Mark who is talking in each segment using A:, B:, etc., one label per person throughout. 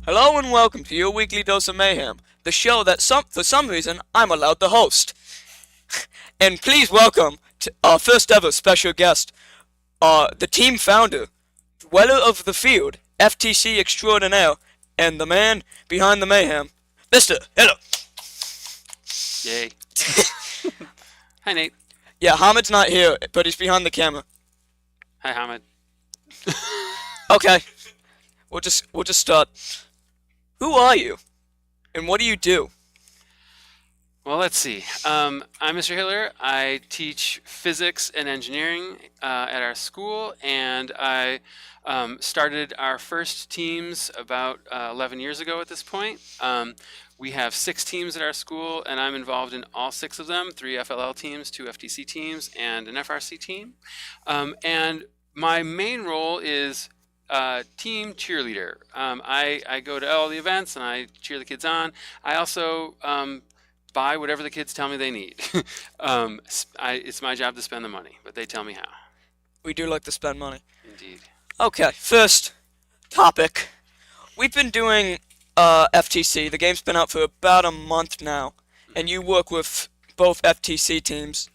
A: Hello and welcome to your weekly dose of mayhem, the show that for some reason I'm allowed to host. And please welcome to our first ever special guest, the team founder, dweller of the field, FTC extraordinaire, and the man behind the mayhem, Mister Hello.
B: Yay. Hi, Nate.
A: Yeah, Hamid's not here, but he's behind the camera.
B: Hi, Hamid.
A: Okay, we'll just start. Who are you, and what do you do?
B: Well, let's see. I'm Mr. Hiller. I teach physics and engineering at our school, and I started our first teams about 11 years ago at this point. We have 6 teams at our school, and I'm involved in all 6 of them, 3 FLL teams, 2 FTC teams, and an FRC team. And my main role is team cheerleader. I go to all the events and I cheer the kids on. I also buy whatever the kids tell me they need. It's my job to spend the money, but they tell me how.
A: We do like to spend money.
B: Indeed.
A: Okay, first topic. We've been doing FTC. The game's been out for about a month now, and you work with both FTC teams.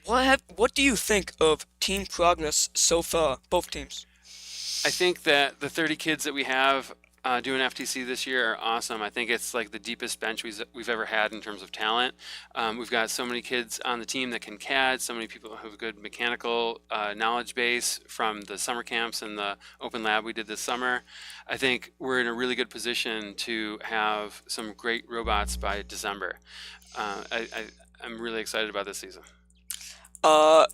A: What do you think of team progress so far, both teams?
B: I think that the 30 kids that we have doing FTC this year are awesome. I think it's like the deepest bench we've ever had in terms of talent. We've got so many kids on the team that can CAD, so many people who have a good mechanical knowledge base from the summer camps and the open lab we did this summer. I think we're in a really good position to have some great robots by December. I'm really excited about this season.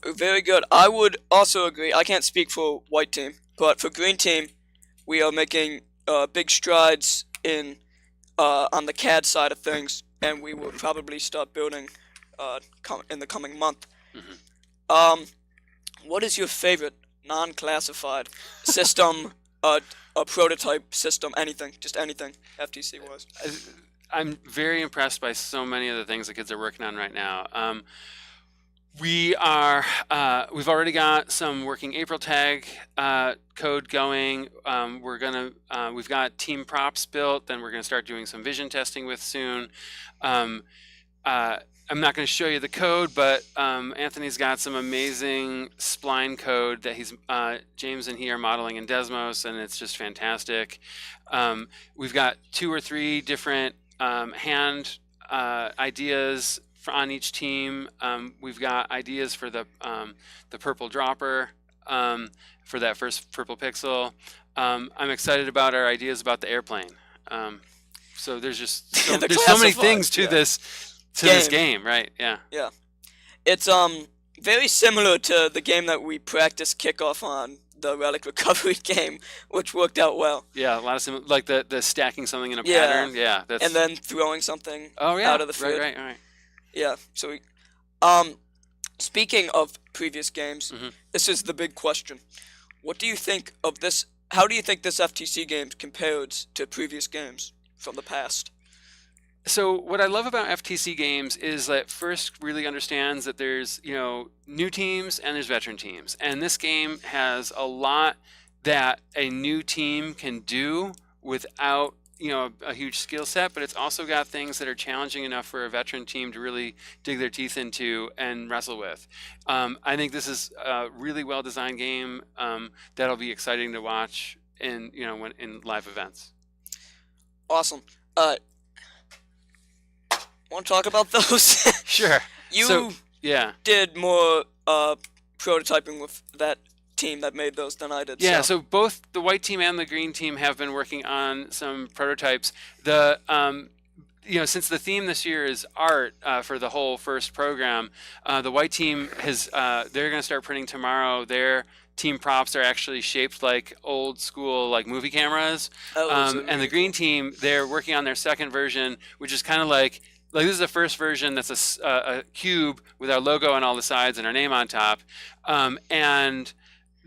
A: Very good. I would also agree. I can't speak for white team, but for green team, we are making big strides in on the CAD side of things, and we will probably start building in the coming month.
B: Mm-hmm.
A: What is your favorite non-classified system, a prototype system, anything, just anything, FTC was?
B: I'm very impressed by so many of the things the kids are working on right now. We've already got some working April tag code going. We've got team props built. Then we're gonna start doing some vision testing with soon. I'm not going to show you the code, but Anthony's got some amazing spline code that James and he are modeling in Desmos, and it's just fantastic. We've got 2 or 3 different hand ideas on each team. We've got ideas for the purple dropper, for that first purple pixel. I'm excited about our ideas about the airplane. So there's just there's so many things to this game, right? Yeah.
A: Yeah. It's very similar to the game that we practiced kickoff on, the relic recovery game, which worked out well.
B: Yeah, a lot of like the stacking something in a pattern. Yeah,
A: and then throwing something out of the field.
B: Right.
A: Yeah, so speaking of previous games, this is the big question. What do you think of this? How do you think this FTC game compares to previous games from the past?
B: So what I love about FTC games is that first really understands that there's, new teams and there's veteran teams. And this game has a lot that a new team can do without a huge skill set, but it's also got things that are challenging enough for a veteran team to really dig their teeth into and wrestle with. I think this is a really well designed game that'll be exciting to watch in live events.
A: Awesome. Want to talk about those?
B: Sure.
A: You did more prototyping with that team that made those than I did.
B: Yeah, so both the white team and the green team have been working on some prototypes. Since the theme this year is art for the whole first program, the white team they're going to start printing tomorrow. Their team props are actually shaped like old school like movie cameras. And the green team, they're working on their second version, which is kind of like this is the first version that's a cube with our logo on all the sides and our name on top. And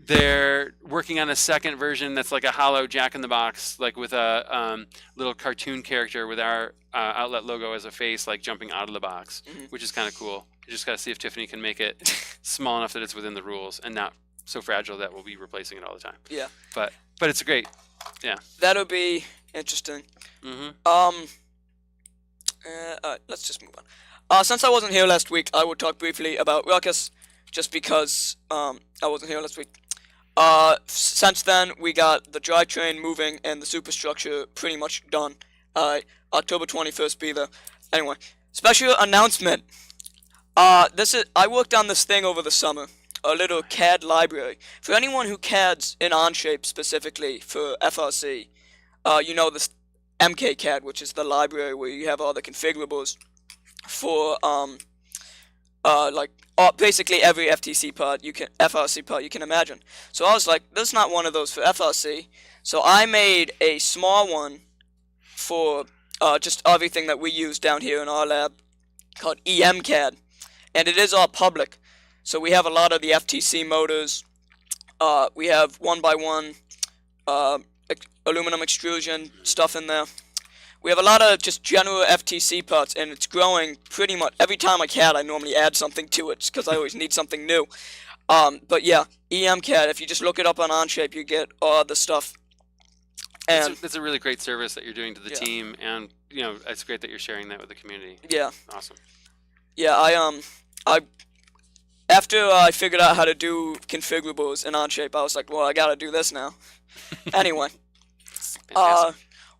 B: they're working on a second version that's like a hollow Jack-in-the-Box, like with a little cartoon character with our outlet logo as a face, like jumping out of the box, which is kind of cool. You just got to see if Tiffany can make it small enough that it's within the rules and not so fragile that we'll be replacing it all the time.
A: Yeah.
B: But it's great. Yeah.
A: That'll be interesting.
B: Mm-hmm.
A: Let's just move on. Since I wasn't here last week, I will talk briefly about Ruckus, just because I wasn't here last week. Since then, we got the drivetrain moving and the superstructure pretty much done. October 21st be there. Anyway, special announcement. I worked on this thing over the summer, a little CAD library. For anyone who CADs in Onshape specifically for FRC, you know this MKCAD, which is the library where you have all the configurables for basically every FRC part you can imagine. So I was like, there's not one of those for FRC. So I made a small one for just everything that we use down here in our lab called EMCAD, and it is all public. So we have a lot of the FTC motors. We have 1x1 aluminum extrusion stuff in there. We have a lot of just general FTC parts, and it's growing pretty much. Every time I CAD, I normally add something to it, because I always need something new. But yeah, EMCAD, if you just look it up on Onshape, you get all the stuff. And
B: It's a really great service that you're doing to the team, and it's great that you're sharing that with the community.
A: Yeah.
B: Awesome.
A: Yeah, after I figured out how to do configurables in Onshape, I was like, well, I gotta do this now. Anyway,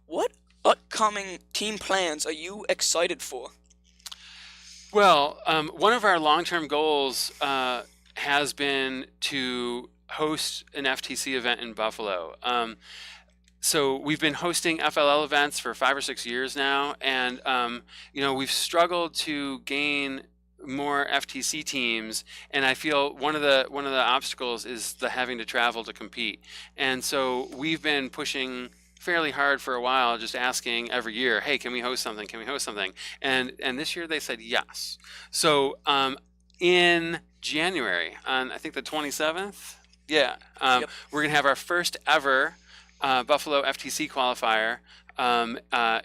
A: what upcoming team plans are you excited for?
B: Well, one of our long-term goals has been to host an FTC event in Buffalo. So we've been hosting FLL events for 5 or 6 years now, and we've struggled to gain more FTC teams, and I feel one of the obstacles is the having to travel to compete. And so we've been pushing fairly hard for a while, just asking every year, hey, can we host something? Can we host something? And this year they said yes. So in January, on I think the 27th, yep. We're gonna have our first ever Buffalo FTC qualifier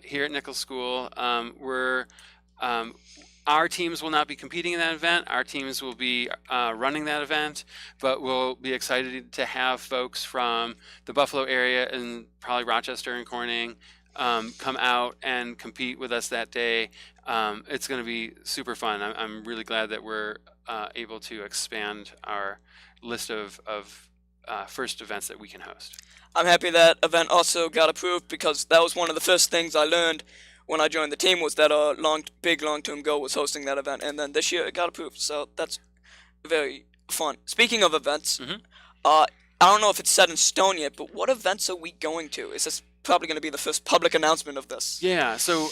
B: here at Nichols School. Our teams will not be competing in that event. Our teams will be running that event, but we'll be excited to have folks from the Buffalo area and probably Rochester and Corning come out and compete with us that day. It's going to be super fun. I'm really glad that we're able to expand our list of first events that we can host.
A: I'm happy that event also got approved, because that was one of the first things I learned when I joined the team, was that our big long-term goal was hosting that event, and then this year it got approved, so that's very fun. Speaking of events, I don't know if it's set in stone yet, but what events are we going to? Is this probably going to be the first public announcement of this?
B: Yeah, so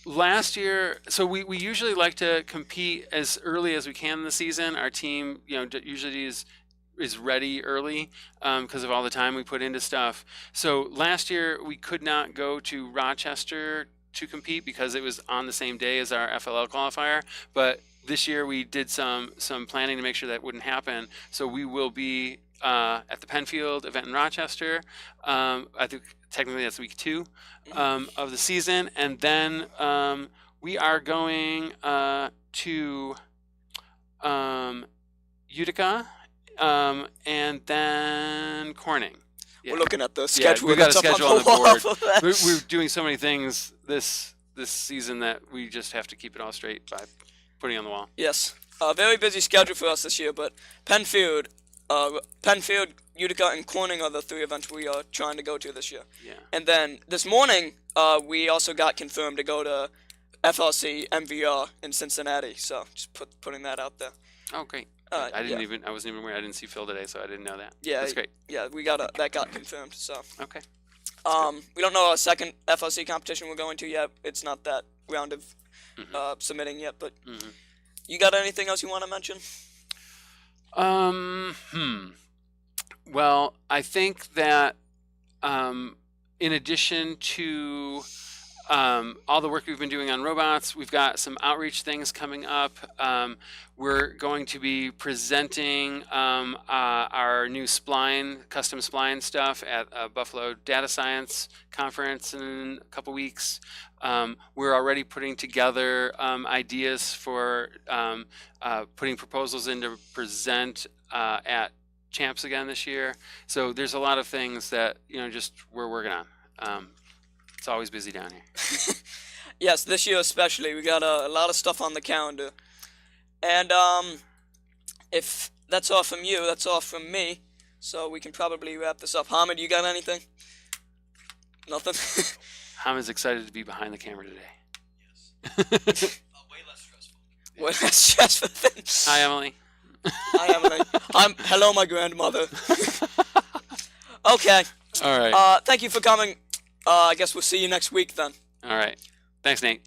B: last year, so we usually like to compete as early as we can in the season. Our team, usually is ready early because of all the time we put into stuff. So last year we could not go to Rochester to compete because it was on the same day as our FLL qualifier, but this year we did some planning to make sure that wouldn't happen. So we will be at the Penfield event in Rochester. I think technically that's week 2 of the season, and then we are going to Utica and then Corning.
A: Yeah. We're looking at the schedule.
B: Yeah, we got a schedule on the board.
A: We're
B: We're doing so many things this season that we just have to keep it all straight by putting on the wall.
A: Yes, a very busy schedule for us this year, but Penfield, Utica, and Corning are the 3 events we are trying to go to this year.
B: Yeah.
A: And then this morning, we also got confirmed to go to FRC MVR in Cincinnati. So just putting that out there.
B: Oh, great. I wasn't even aware. I didn't see Phil today, so I didn't know that.
A: Yeah,
B: that's great.
A: Yeah, that got confirmed. So
B: okay.
A: We don't know our second FLC competition we're going to yet. It's not that round of submitting yet, but you got anything else you want to mention?
B: Well, I think that in addition to all the work we've been doing on robots, we've got some outreach things coming up. We're going to be presenting our new custom spline stuff at a Buffalo Data Science Conference in a couple weeks. We're already putting together ideas for putting proposals in to present at champs again this year. So there's a lot of things that just we're working on. It's always busy down here.
A: Yes, this year especially, we got a lot of stuff on the calendar. And if that's all from you, that's all from me. So we can probably wrap this up. Hamid, you got anything? Nothing?
B: Hamid's excited to be behind the camera today.
C: Yes. Way less stressful.
A: Way less stressful than...
B: Hi, Emily.
A: Hi, Emily. Hello, my grandmother. Okay.
B: All right.
A: Thank you for coming. I guess we'll see you next week then.
B: All right. Thanks, Nate.